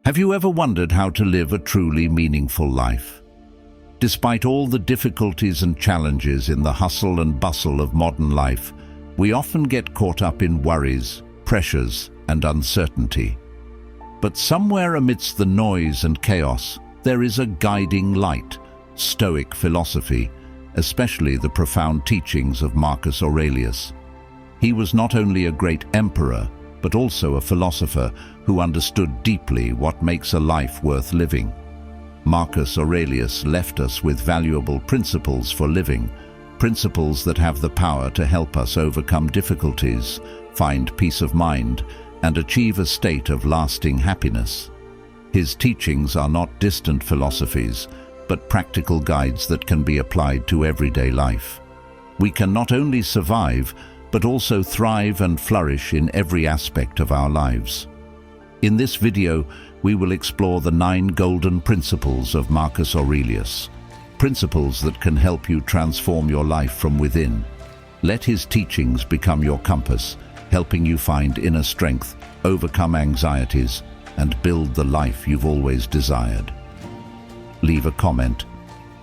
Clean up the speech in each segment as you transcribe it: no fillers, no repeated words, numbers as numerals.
Have you ever wondered how to live a truly meaningful life? Despite all the difficulties and challenges in the hustle and bustle of modern life, we often get caught up in worries, pressures, and uncertainty. But somewhere amidst the noise and chaos, there is a guiding light, Stoic philosophy, especially the profound teachings of Marcus Aurelius. He was not only a great emperor, but also a philosopher who understood deeply what makes a life worth living. Marcus Aurelius left us with valuable principles for living, principles that have the power to help us overcome difficulties, find peace of mind, and achieve a state of lasting happiness. His teachings are not distant philosophies, but practical guides that can be applied to everyday life. We can not only survive, but also thrive and flourish in every aspect of our lives. In this video, we will explore the 9 golden principles of Marcus Aurelius, principles that can help you transform your life from within. Let his teachings become your compass, helping you find inner strength, overcome anxieties, and build the life you've always desired. Leave a comment.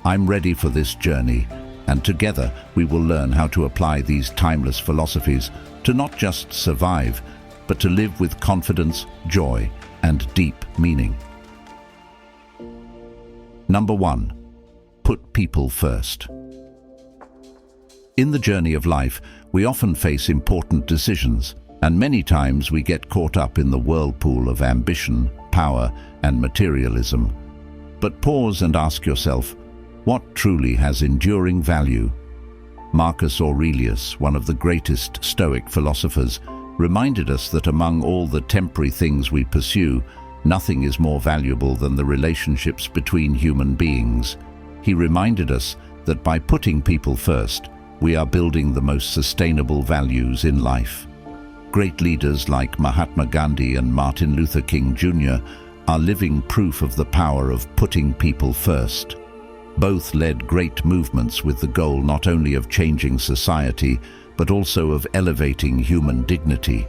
I'm ready for this journey, and together we will learn how to apply these timeless philosophies to not just survive, but to live with confidence, joy, and deep meaning. Number 1. Put people first. In the journey of life, we often face important decisions, and many times we get caught up in the whirlpool of ambition, power, and materialism. But pause and ask yourself, what truly has enduring value? Marcus Aurelius, one of the greatest Stoic philosophers, reminded us that among all the temporary things we pursue, nothing is more valuable than the relationships between human beings. He reminded us that by putting people first, we are building the most sustainable values in life. Great leaders like Mahatma Gandhi and Martin Luther King Jr. are living proof of the power of putting people first. Both led great movements with the goal not only of changing society, but also of elevating human dignity.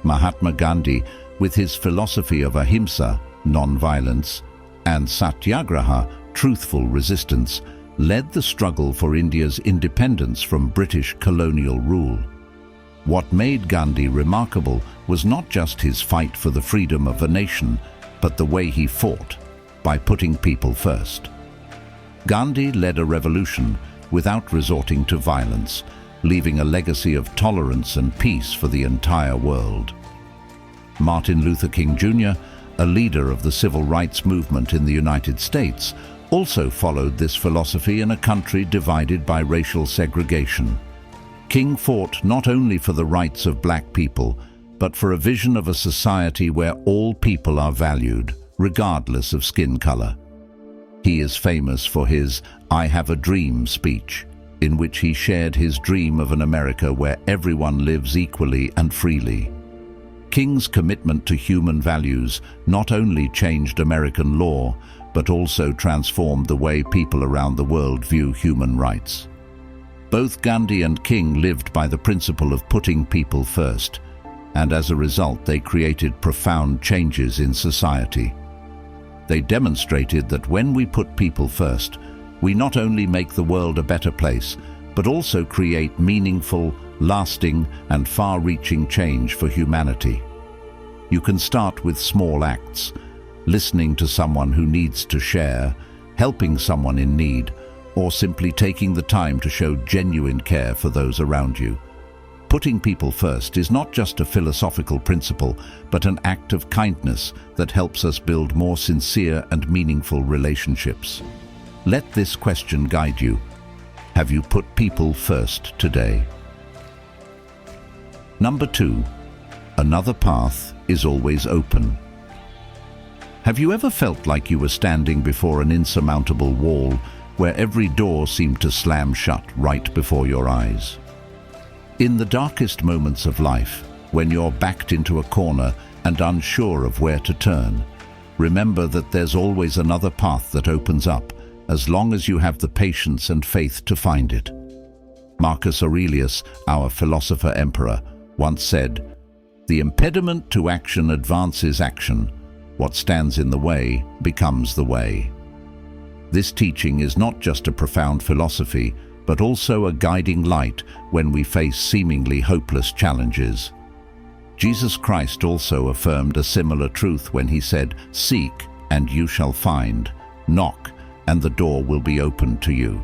Mahatma Gandhi, with his philosophy of ahimsa, non-violence, and satyagraha, truthful resistance, led the struggle for India's independence from British colonial rule. What made Gandhi remarkable was not just his fight for the freedom of a nation, but the way he fought, by putting people first. Gandhi led a revolution without resorting to violence, leaving a legacy of tolerance and peace for the entire world. Martin Luther King Jr., a leader of the civil rights movement in the United States, also followed this philosophy in a country divided by racial segregation. King fought not only for the rights of black people, but for a vision of a society where all people are valued, regardless of skin color. He is famous for his "I Have a Dream" speech, in which he shared his dream of an America where everyone lives equally and freely. King's commitment to human values not only changed American law, but also transformed the way people around the world view human rights. Both Gandhi and King lived by the principle of putting people first, and as a result they created profound changes in society. They demonstrated that when we put people first, we not only make the world a better place, but also create meaningful, lasting, and far-reaching change for humanity. You can start with small acts, listening to someone who needs to share, helping someone in need, or simply taking the time to show genuine care for those around you. Putting people first is not just a philosophical principle, but an act of kindness that helps us build more sincere and meaningful relationships. Let this question guide you. Have you put people first today? Number 2. Another path is always open. Have you ever felt like you were standing before an insurmountable wall where every door seemed to slam shut right before your eyes? In the darkest moments of life, when you're backed into a corner and unsure of where to turn, remember that there's always another path that opens up, as long as you have the patience and faith to find it. Marcus Aurelius, our philosopher-emperor, once said, "The impediment to action advances action, What stands in the way becomes the way. This teaching is not just a profound philosophy, but also a guiding light when we face seemingly hopeless challenges. Jesus Christ also affirmed a similar truth when he said, "Seek, and you shall find. Knock, and the door will be opened to you."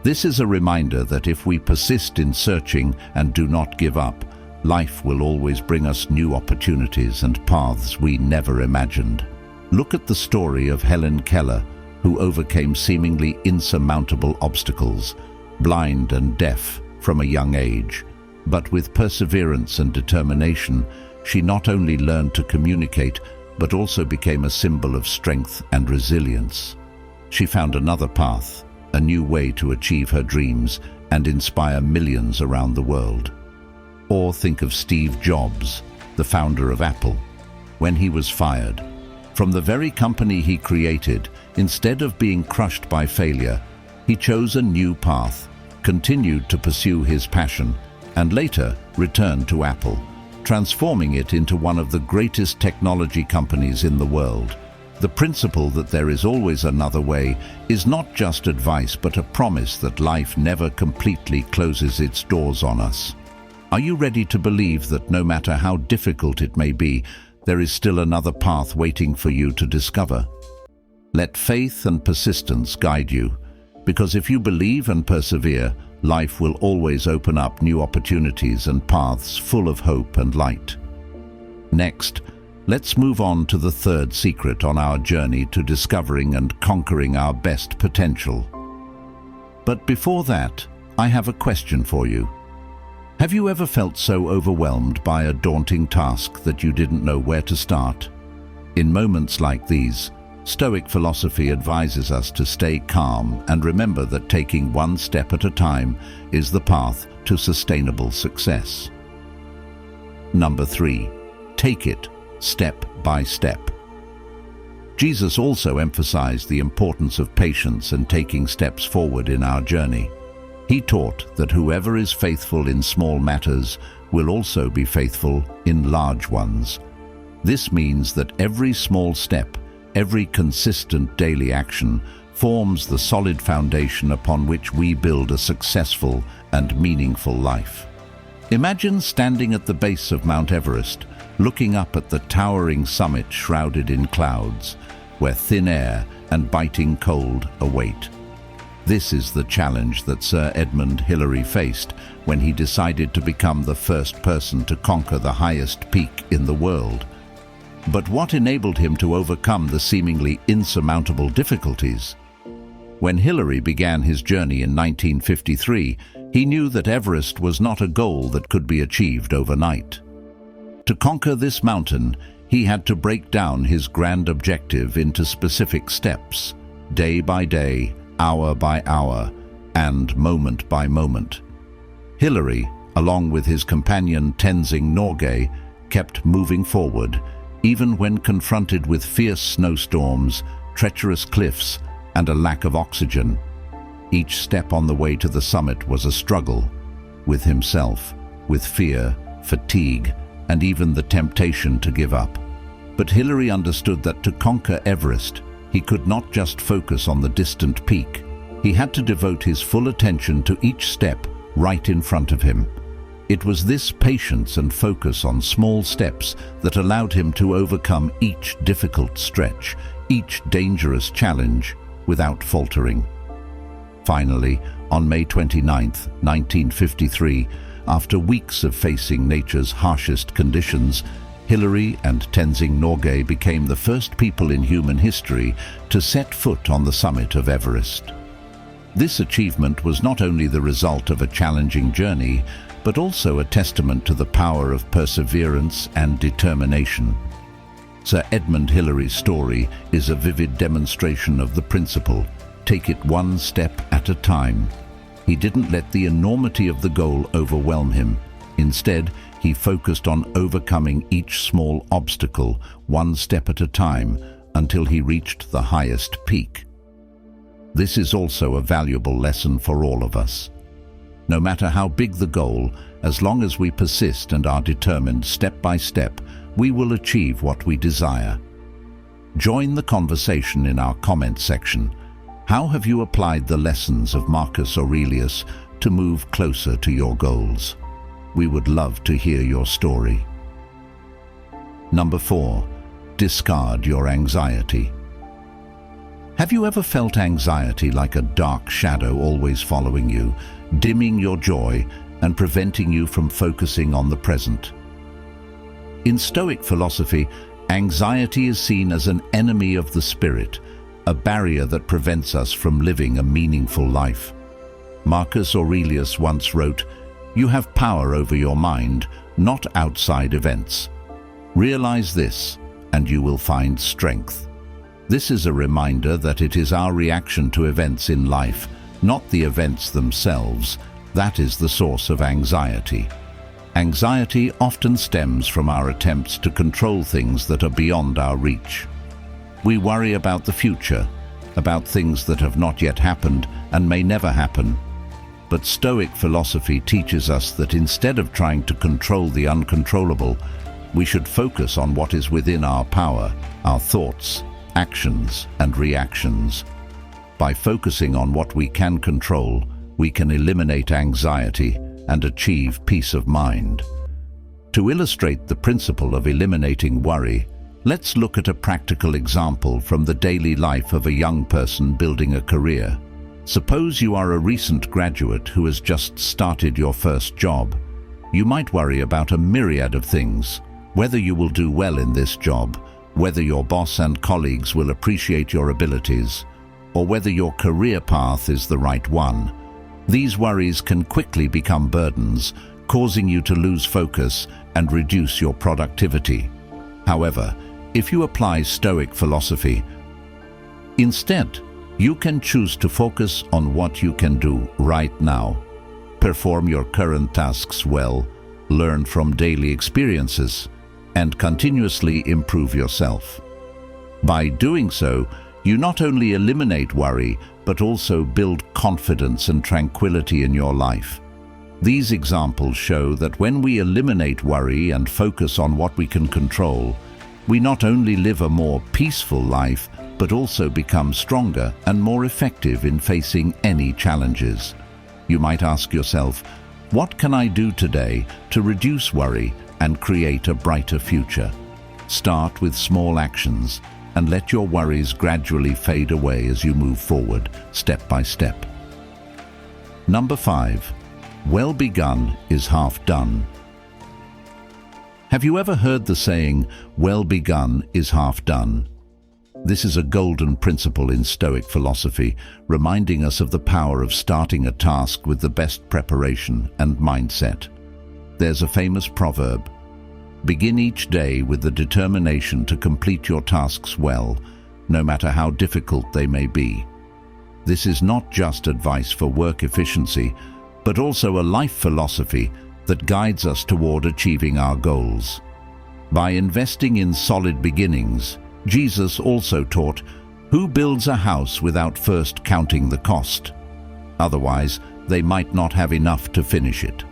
This is a reminder that if we persist in searching and do not give up, life will always bring us new opportunities and paths we never imagined. Look at the story of Helen Keller, who overcame seemingly insurmountable obstacles, blind and deaf from a young age. But with perseverance and determination, she not only learned to communicate, but also became a symbol of strength and resilience. She found another path, a new way to achieve her dreams and inspire millions around the world. Or think of Steve Jobs, the founder of Apple. When he was fired from the very company he created, instead of being crushed by failure, he chose a new path, continued to pursue his passion, and later returned to Apple, transforming it into one of the greatest technology companies in the world. The principle that there is always another way is not just advice, but a promise that life never completely closes its doors on us. Are you ready to believe that no matter how difficult it may be, there is still another path waiting for you to discover? Let faith and persistence guide you, because if you believe and persevere, life will always open up new opportunities and paths full of hope and light. Next, let's move on to the third secret on our journey to discovering and conquering our best potential. But before that, I have a question for you. Have you ever felt so overwhelmed by a daunting task that you didn't know where to start? In moments like these, Stoic philosophy advises us to stay calm and remember that taking one step at a time is the path to sustainable success. Number 3. Take it step by step. Jesus also emphasized the importance of patience and taking steps forward in our journey. He taught that whoever is faithful in small matters will also be faithful in large ones. This means that every small step, every consistent daily action forms the solid foundation upon which we build a successful and meaningful life. Imagine standing at the base of Mount Everest, looking up at the towering summit shrouded in clouds, where thin air and biting cold await. This is the challenge that Sir Edmund Hillary faced when he decided to become the first person to conquer the highest peak in the world. But what enabled him to overcome the seemingly insurmountable difficulties? When Hillary began his journey in 1953, he knew that Everest was not a goal that could be achieved overnight. To conquer this mountain, he had to break down his grand objective into specific steps, day by day, hour by hour, and moment by moment. Hillary, along with his companion Tenzing Norgay, kept moving forward, even when confronted with fierce snowstorms, treacherous cliffs, and a lack of oxygen. Each step on the way to the summit was a struggle, with himself, with fear, fatigue, and even the temptation to give up. But Hillary understood that to conquer Everest, he could not just focus on the distant peak. He had to devote his full attention to each step right in front of him. It was this patience and focus on small steps that allowed him to overcome each difficult stretch, each dangerous challenge, without faltering. Finally, on May 29, 1953, after weeks of facing nature's harshest conditions, Hillary and Tenzing Norgay became the first people in human history to set foot on the summit of Everest. This achievement was not only the result of a challenging journey, but also a testament to the power of perseverance and determination. Sir Edmund Hillary's story is a vivid demonstration of the principle, take it one step at a time. He didn't let the enormity of the goal overwhelm him. Instead, he focused on overcoming each small obstacle, one step at a time, until he reached the highest peak. This is also a valuable lesson for all of us. No matter how big the goal, as long as we persist and are determined step by step, we will achieve what we desire. Join the conversation in our comment section. How have you applied the lessons of Marcus Aurelius to move closer to your goals? We would love to hear your story. Number 4. Discard your anxiety. Have you ever felt anxiety like a dark shadow always following you, dimming your joy and preventing you from focusing on the present? In Stoic philosophy, anxiety is seen as an enemy of the spirit, a barrier that prevents us from living a meaningful life. Marcus Aurelius once wrote, "You have power over your mind, not outside events. Realize this, and you will find strength." This is a reminder that it is our reaction to events in life, not the events themselves, that is the source of anxiety. Anxiety often stems from our attempts to control things that are beyond our reach. We worry about the future, about things that have not yet happened and may never happen. But Stoic philosophy teaches us that instead of trying to control the uncontrollable, we should focus on what is within our power, our thoughts, actions, and reactions. By focusing on what we can control, we can eliminate anxiety and achieve peace of mind. To illustrate the principle of eliminating worry, let's look at a practical example from the daily life of a young person building a career. Suppose you are a recent graduate who has just started your first job. You might worry about a myriad of things: whether you will do well in this job, whether your boss and colleagues will appreciate your abilities, or whether your career path is the right one. These worries can quickly become burdens, causing you to lose focus and reduce your productivity. However, if you apply Stoic philosophy, instead, you can choose to focus on what you can do right now. Perform your current tasks well, learn from daily experiences, and continuously improve yourself. By doing so, you not only eliminate worry, but also build confidence and tranquility in your life. These examples show that when we eliminate worry and focus on what we can control, we not only live a more peaceful life, but also become stronger and more effective in facing any challenges. You might ask yourself, what can I do today to reduce worry and create a brighter future? Start with small actions and let your worries gradually fade away as you move forward, step by step. Number 5. Well begun is half done. Have you ever heard the saying, well begun is half done? This is a golden principle in Stoic philosophy, reminding us of the power of starting a task with the best preparation and mindset. There's a famous proverb: begin each day with the determination to complete your tasks well, no matter how difficult they may be. This is not just advice for work efficiency, but also a life philosophy that guides us toward achieving our goals. By investing in solid beginnings, Jesus also taught, "Who builds a house without first counting the cost? Otherwise, they might not have enough to finish it."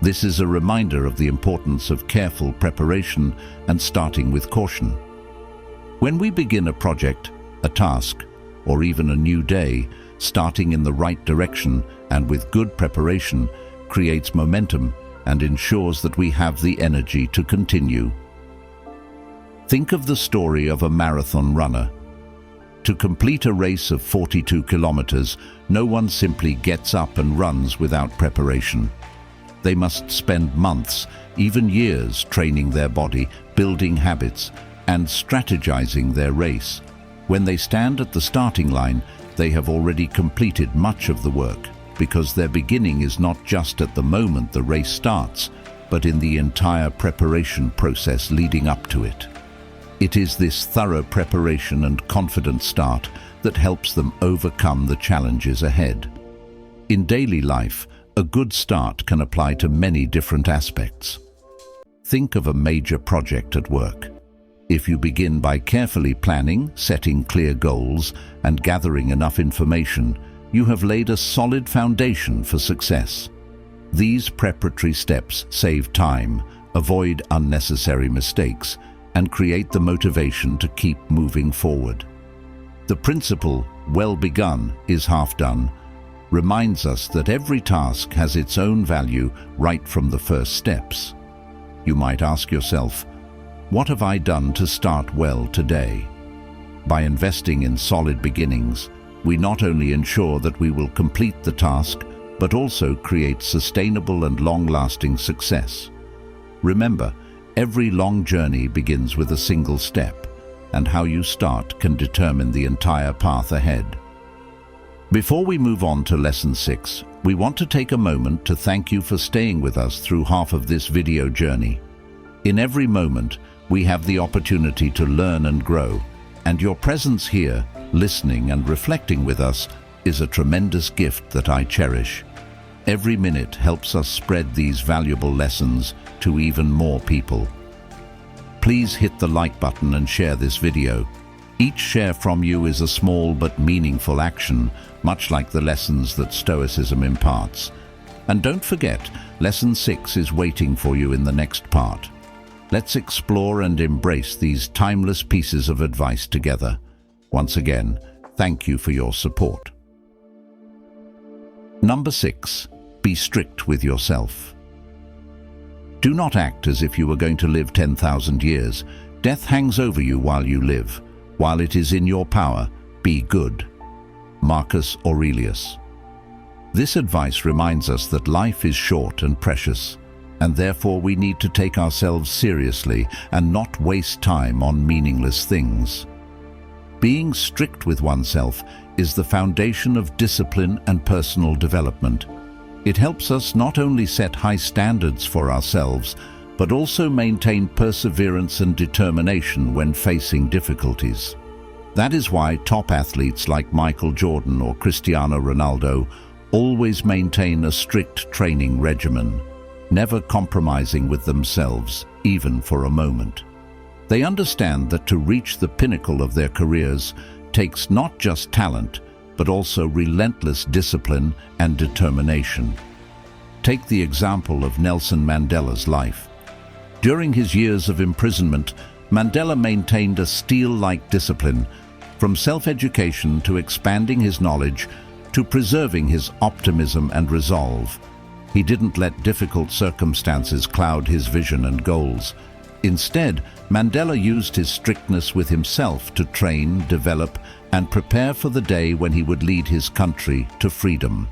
This is a reminder of the importance of careful preparation and starting with caution. When we begin a project, a task, or even a new day, starting in the right direction and with good preparation creates momentum and ensures that we have the energy to continue. Think of the story of a marathon runner. To complete a race of 42 kilometers, no one simply gets up and runs without preparation. They must spend months, even years, training their body, building habits, and strategizing their race. When they stand at the starting line, they have already completed much of the work, because their beginning is not just at the moment the race starts, but in the entire preparation process leading up to it. It is this thorough preparation and confident start that helps them overcome the challenges ahead. In daily life, a good start can apply to many different aspects. Think of a major project at work. If you begin by carefully planning, setting clear goals, and gathering enough information, you have laid a solid foundation for success. These preparatory steps save time, avoid unnecessary mistakes, and create the motivation to keep moving forward. The principle, "well begun is half done," reminds us that every task has its own value right from the first steps. You might ask yourself, what have I done to start well today? By investing in solid beginnings, we not only ensure that we will complete the task, but also create sustainable and long-lasting success. Remember, every long journey begins with a single step, and how you start can determine the entire path ahead. Before we move on to Lesson 6, we want to take a moment to thank you for staying with us through half of this video journey. In every moment, we have the opportunity to learn and grow, and your presence here, listening and reflecting with us, is a tremendous gift that I cherish. Every minute helps us spread these valuable lessons to even more people. Please hit the like button and share this video. Each share from you is a small but meaningful action, much like the lessons that Stoicism imparts. And don't forget, Lesson 6 is waiting for you in the next part. Let's explore and embrace these timeless pieces of advice together. Once again, thank you for your support. Number 6. Be strict with yourself. Do not act as if you were going to live 10,000 years. Death hangs over you while you live. While it is in your power, be good. Marcus Aurelius. This advice reminds us that life is short and precious, and therefore we need to take ourselves seriously and not waste time on meaningless things. Being strict with oneself is the foundation of discipline and personal development. It helps us not only set high standards for ourselves, but also maintain perseverance and determination when facing difficulties. That is why top athletes like Michael Jordan or Cristiano Ronaldo always maintain a strict training regimen, never compromising with themselves, even for a moment. They understand that to reach the pinnacle of their careers takes not just talent, but also relentless discipline and determination. Take the example of Nelson Mandela's life. During his years of imprisonment, Mandela maintained a steel-like discipline, from self-education to expanding his knowledge to preserving his optimism and resolve. He didn't let difficult circumstances cloud his vision and goals. Instead, Mandela used his strictness with himself to train, develop, and prepare for the day when he would lead his country to freedom.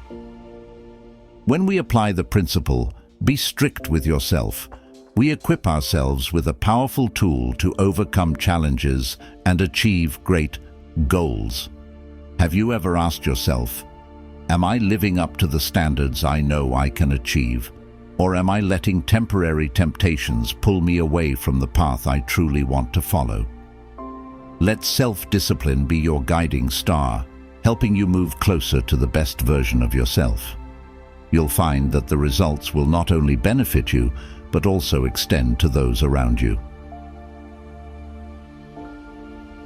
When we apply the principle, "be strict with yourself," we equip ourselves with a powerful tool to overcome challenges and achieve great goals. Have you ever asked yourself, am I living up to the standards I know I can achieve? Or am I letting temporary temptations pull me away from the path I truly want to follow? Let self-discipline be your guiding star, helping you move closer to the best version of yourself. You'll find that the results will not only benefit you, but also extend to those around you.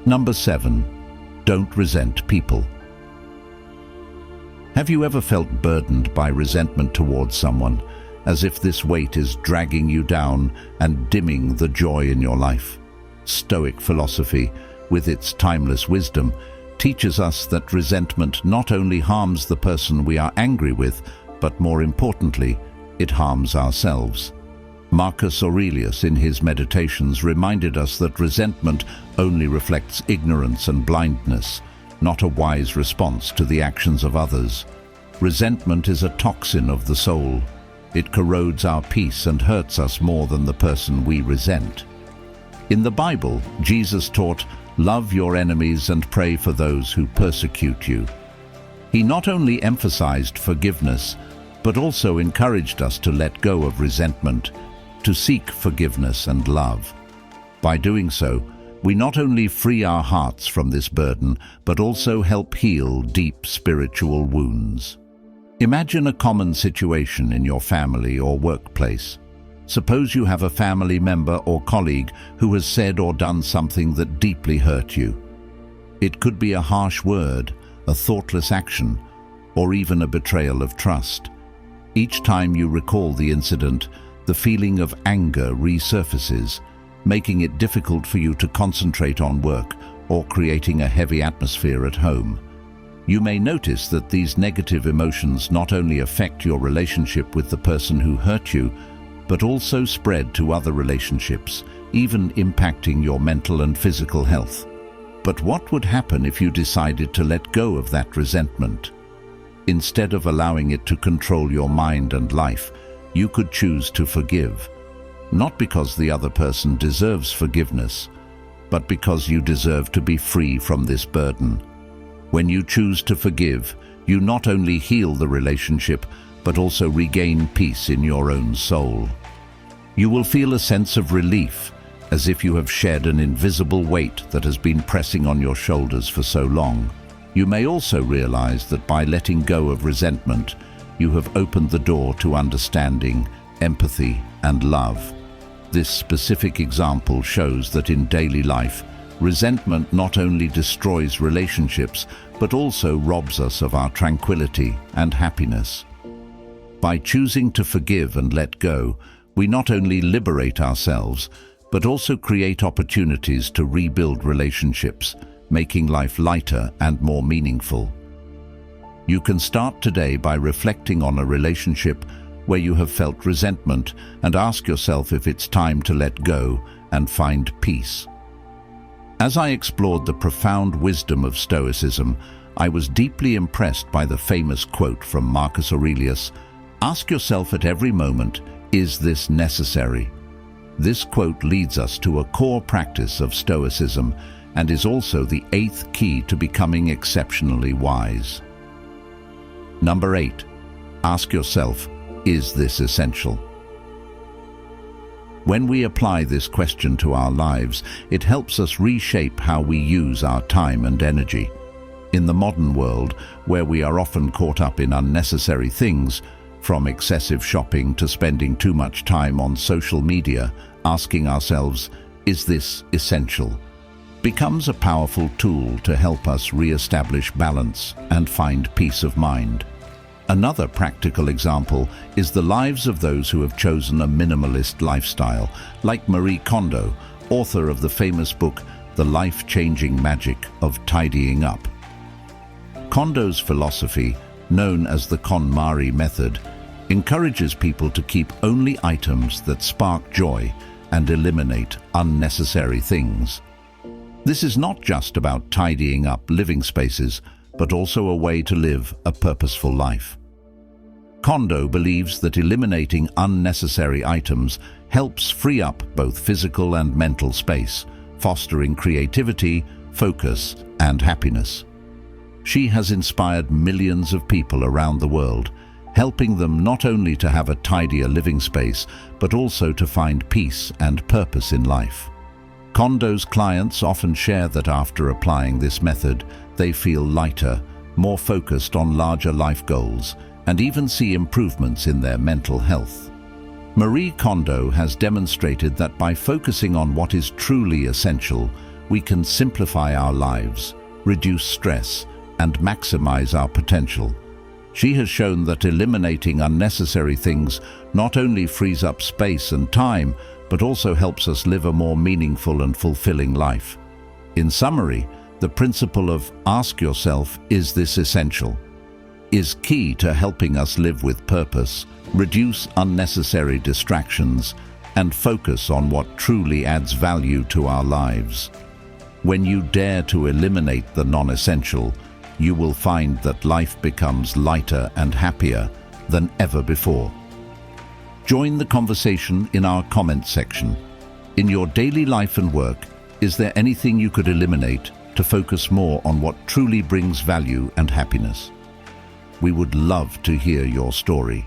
Number 7. Don't resent people. Have you ever felt burdened by resentment towards someone, as if this weight is dragging you down and dimming the joy in your life? Stoic philosophy, with its timeless wisdom, teaches us that resentment not only harms the person we are angry with, but more importantly, it harms ourselves. Marcus Aurelius, in his Meditations, reminded us that resentment only reflects ignorance and blindness, not a wise response to the actions of others. Resentment is a toxin of the soul. It corrodes our peace and hurts us more than the person we resent. In the Bible, Jesus taught, "Love your enemies and pray for those who persecute you." He not only emphasized forgiveness, but also encouraged us to let go of resentment, to seek forgiveness and love. By doing so, we not only free our hearts from this burden, but also help heal deep spiritual wounds. Imagine a common situation in your family or workplace. Suppose you have a family member or colleague who has said or done something that deeply hurt you. It could be a harsh word, a thoughtless action, or even a betrayal of trust. Each time you recall the incident, the feeling of anger resurfaces, making it difficult for you to concentrate on work or creating a heavy atmosphere at home. You may notice that these negative emotions not only affect your relationship with the person who hurt you, but also spread to other relationships, even impacting your mental and physical health. But what would happen if you decided to let go of that resentment? Instead of allowing it to control your mind and life, you could choose to forgive. Not because the other person deserves forgiveness, but because you deserve to be free from this burden. When you choose to forgive, you not only heal the relationship, but also regain peace in your own soul. You will feel a sense of relief, as if you have shed an invisible weight that has been pressing on your shoulders for so long. You may also realize that by letting go of resentment, you have opened the door to understanding, empathy, and love. This specific example shows that in daily life, resentment not only destroys relationships, but also robs us of our tranquility and happiness. By choosing to forgive and let go, we not only liberate ourselves, but also create opportunities to rebuild relationships, making life lighter and more meaningful. You can start today by reflecting on a relationship where you have felt resentment and ask yourself if it's time to let go and find peace. As I explored the profound wisdom of Stoicism, I was deeply impressed by the famous quote from Marcus Aurelius, "Ask yourself at every moment, is this necessary?" This quote leads us to a core practice of Stoicism and is also the 8th key to becoming exceptionally wise. Number 8. Ask yourself, is this essential? When we apply this question to our lives, it helps us reshape how we use our time and energy. In the modern world, where we are often caught up in unnecessary things, from excessive shopping to spending too much time on social media, asking ourselves, is this essential? Becomes a powerful tool to help us re-establish balance and find peace of mind. Another practical example is the lives of those who have chosen a minimalist lifestyle, like Marie Kondo, author of the famous book, The Life-Changing Magic of Tidying Up. Kondo's philosophy, known as the KonMari method, encourages people to keep only items that spark joy and eliminate unnecessary things. This is not just about tidying up living spaces, but also a way to live a purposeful life. Kondo believes that eliminating unnecessary items helps free up both physical and mental space, fostering creativity, focus, and happiness. She has inspired millions of people around the world, helping them not only to have a tidier living space, but also to find peace and purpose in life. Kondo's clients often share that after applying this method, they feel lighter, more focused on larger life goals, and even see improvements in their mental health. Marie Kondo has demonstrated that by focusing on what is truly essential, we can simplify our lives, reduce stress, and maximize our potential. She has shown that eliminating unnecessary things not only frees up space and time, but also helps us live a more meaningful and fulfilling life. In summary, the principle of ask yourself, is this essential? Is key to helping us live with purpose, reduce unnecessary distractions, and focus on what truly adds value to our lives. When you dare to eliminate the non-essential, you will find that life becomes lighter and happier than ever before. Join the conversation in our comments section. In your daily life and work, is there anything you could eliminate to focus more on what truly brings value and happiness? We would love to hear your story.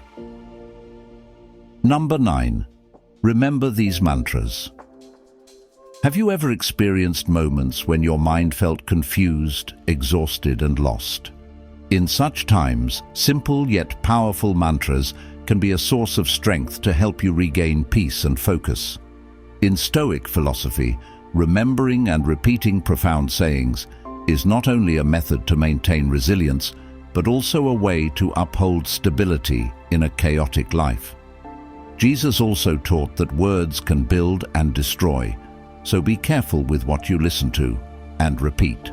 Number 9. Remember these mantras. Have you ever experienced moments when your mind felt confused, exhausted, and lost? In such times, simple yet powerful mantras can be a source of strength to help you regain peace and focus. In Stoic philosophy, remembering and repeating profound sayings is not only a method to maintain resilience, but also a way to uphold stability in a chaotic life. Jesus also taught that words can build and destroy, so be careful with what you listen to and repeat.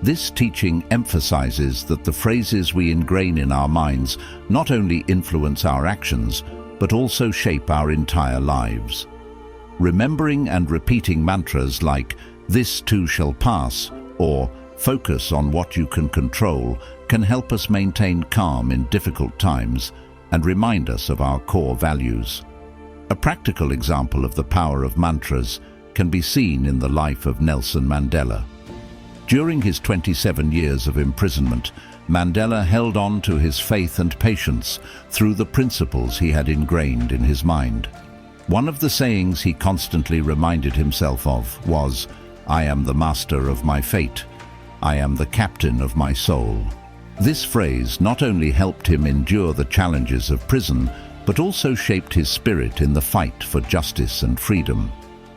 This teaching emphasizes that the phrases we ingrain in our minds not only influence our actions, but also shape our entire lives. Remembering and repeating mantras like "this too shall pass" or "focus on what you can control" can help us maintain calm in difficult times and remind us of our core values. A practical example of the power of mantras can be seen in the life of Nelson Mandela. During his 27 years of imprisonment, Mandela held on to his faith and patience through the principles he had ingrained in his mind. One of the sayings he constantly reminded himself of was, "I am the master of my fate. I am the captain of my soul." This phrase not only helped him endure the challenges of prison, but also shaped his spirit in the fight for justice and freedom.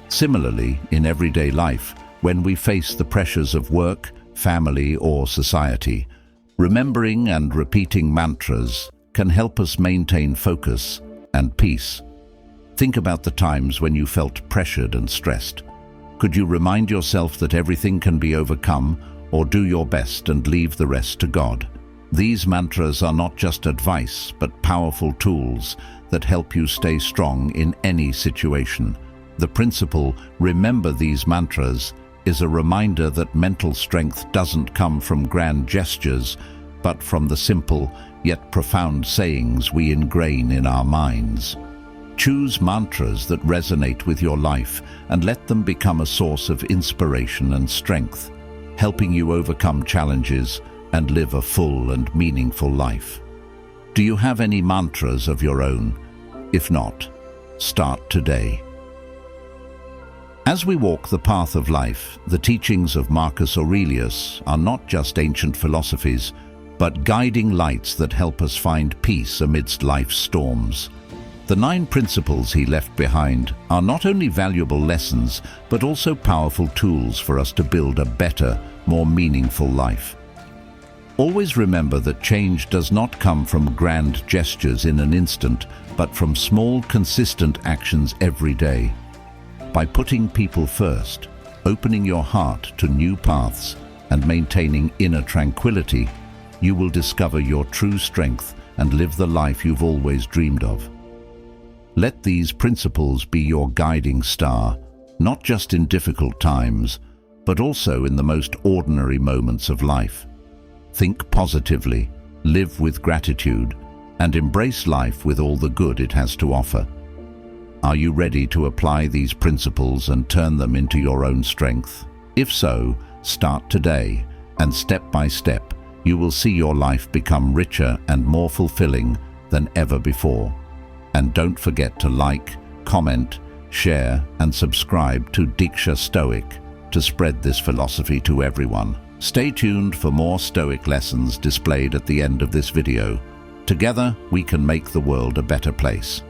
Similarly, in everyday life, when we face the pressures of work, family, or society, remembering and repeating mantras can help us maintain focus and peace. Think about the times when you felt pressured and stressed. Could you remind yourself that everything can be overcome, or do your best and leave the rest to God? These mantras are not just advice, but powerful tools that help you stay strong in any situation. The principle, "Remember these mantras," is a reminder that mental strength doesn't come from grand gestures, but from the simple yet profound sayings we ingrain in our minds. Choose mantras that resonate with your life and let them become a source of inspiration and strength, helping you overcome challenges and live a full and meaningful life. Do you have any mantras of your own? If not, start today. As we walk the path of life, the teachings of Marcus Aurelius are not just ancient philosophies, but guiding lights that help us find peace amidst life's storms. The 9 principles he left behind are not only valuable lessons, but also powerful tools for us to build a better, more meaningful life. Always remember that change does not come from grand gestures in an instant, but from small, consistent actions every day. By putting people first, opening your heart to new paths, and maintaining inner tranquility, you will discover your true strength and live the life you've always dreamed of. Let these principles be your guiding star, not just in difficult times, but also in the most ordinary moments of life. Think positively, live with gratitude, and embrace life with all the good it has to offer. Are you ready to apply these principles and turn them into your own strength? If so, start today, and step by step, you will see your life become richer and more fulfilling than ever before. And don't forget to like, comment, share, and subscribe to Diksha Stoic to spread this philosophy to everyone. Stay tuned for more Stoic lessons displayed at the end of this video. Together, we can make the world a better place.